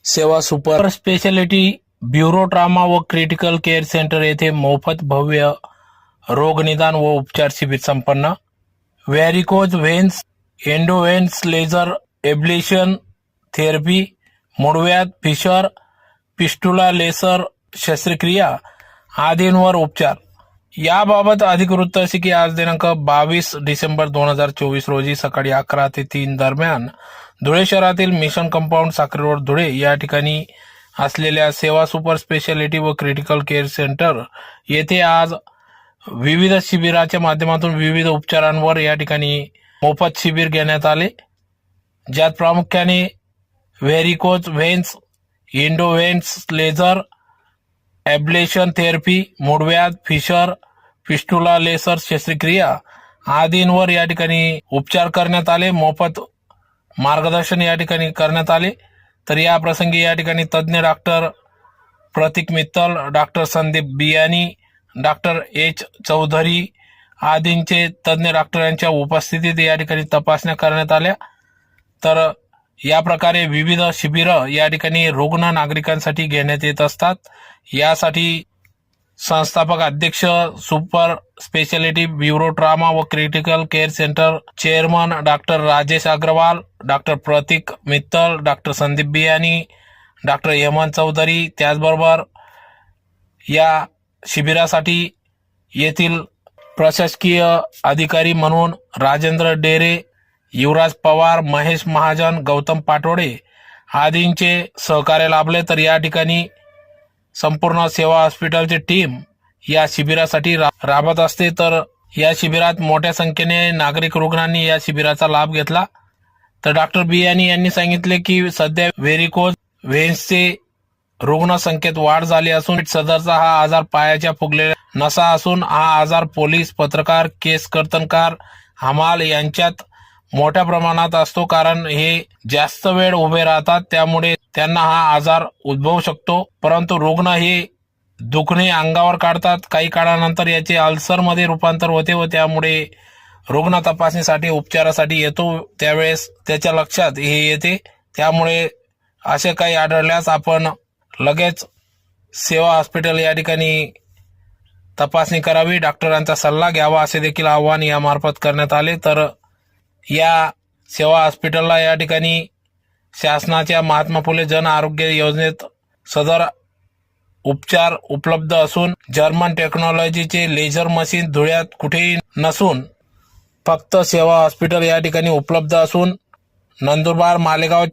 सेवा super speciality bureau trauma व critical care centre येथे मोफत भव्य रोग निदान व उपचार शिबिर संपन्न. व्हॅरिकोज व्हेन्स, एंडोव्हेन्स लेझर एब्लेशन थेरपी, मूळव्याध, फिशर, पिस्टुला लेसर शस्त्रक्रिया आदींवर उपचार. याबाबत अधिक वृत्त असे की आज दिनांक 22 डिसेंबर 2024 रोजी सकाळी 11 ते 3 दरम्यान धुळे शहरातील mission compound Sakri road Dhule या ठिकाणी असलेल्या सेवा सुपर स्पेशालिटी व क्रिटिकल केअर सेंटर येथे आज विविध शिबिराच्या माध्यमातून विविध उपचारांवर या ठिकाणी मोफत शिबिर घेण्यात आले, ज्यात प्रामुख्याने व्हॅरिकोज व्हेन्स, एंडोव्हेन्स लेझर एब्लेशन थेरपी, मूळव्याध, फिशर, पिस्टुला लेसर शस्त्रक्रिया आदींवर या ठिकाणी उपचार करण्यात आले. मोफत मार्गदर्शन या ठिकाणी करण्यात आले. तर या प्रसंगी या ठिकाणी तज्ज्ञ doctor Prateek Mittal, doctor Sandeep Biyani, doctor H Chaudhari आदींचे तज्ज्ञ डॉक्टरांच्या उपस्थितीत या ठिकाणी तपासण्या करण्यात आल्या. तर या प्रकारे विविध शिबिरं या ठिकाणी रुग्ण नागरिकांसाठी घेण्यात येत असतात. यासाठी संस्थापक अध्यक्ष, सुपर स्पेशालिटी ब्युरो ट्रामा व critical care centre chairman doctor Rajesh Agrawal, doctor Prateek Mittal, doctor Sandeep Biyani, doctor Hemant Chaudhari, त्याचबरोबर या शिबिरासाठी येथील प्रशासकीय अधिकारी म्हणून राजेंद्र डेरे, युवराज पवार, महेश महाजन, गौतम पाटोडे आदींचे सहकार्य लाभले. तर या ठिकाणी संपूर्ण सेवा हॉस्पिटलची टीम या शिबिरासाठी राबत असते. तर या शिबिरात मोठ्या संख्येने नागरिक रुग्णांनी या शिबिराचा लाभ घेतला. तर डॉक्टर बियानी यांनी सांगितले की सध्या व्हेरिकोज व्हेन्सचे रुग्ण संख्येत वाढ झाली असून सदरचा हा आजार पायाच्या फुगलेल्या नसा असून हा आजार पोलीस, पत्रकार, केस कर्तनकार, हमाल यांच्यात मोठ्या प्रमाणात असतो, कारण हे जास्त वेळ उभे राहतात, त्यामुळे त्यांना हा आजार उद्भवू शकतो. परंतु रुग्ण हे दुखणे अंगावर काढतात. काही काळानंतर याचे अल्सरमध्ये रूपांतर होते व त्यामुळे रुग्ण तपासणीसाठी उपचारासाठी येतो, त्यावेळेस त्याच्या लक्षात हे येते. त्यामुळे असे काही आढळल्यास आपण लगेच सेवा हॉस्पिटल या ठिकाणी तपासणी करावी, डॉक्टरांचा सल्ला घ्यावा असे देखील आवाहन यामार्फत करण्यात आले. तर या सेवा हॉस्पिटलला या ठिकाणी शासनाच्या महात्मा फुले जन आरोग्य योजनेत सदर उपचार उपलब्ध असून जर्मन टेक्नॉलॉजीचे लेझर मशीन धुळ्यात कुठेही नसून फक्त सेवा हॉस्पिटल या ठिकाणी उपलब्ध असून नंदुरबार, मालेगाव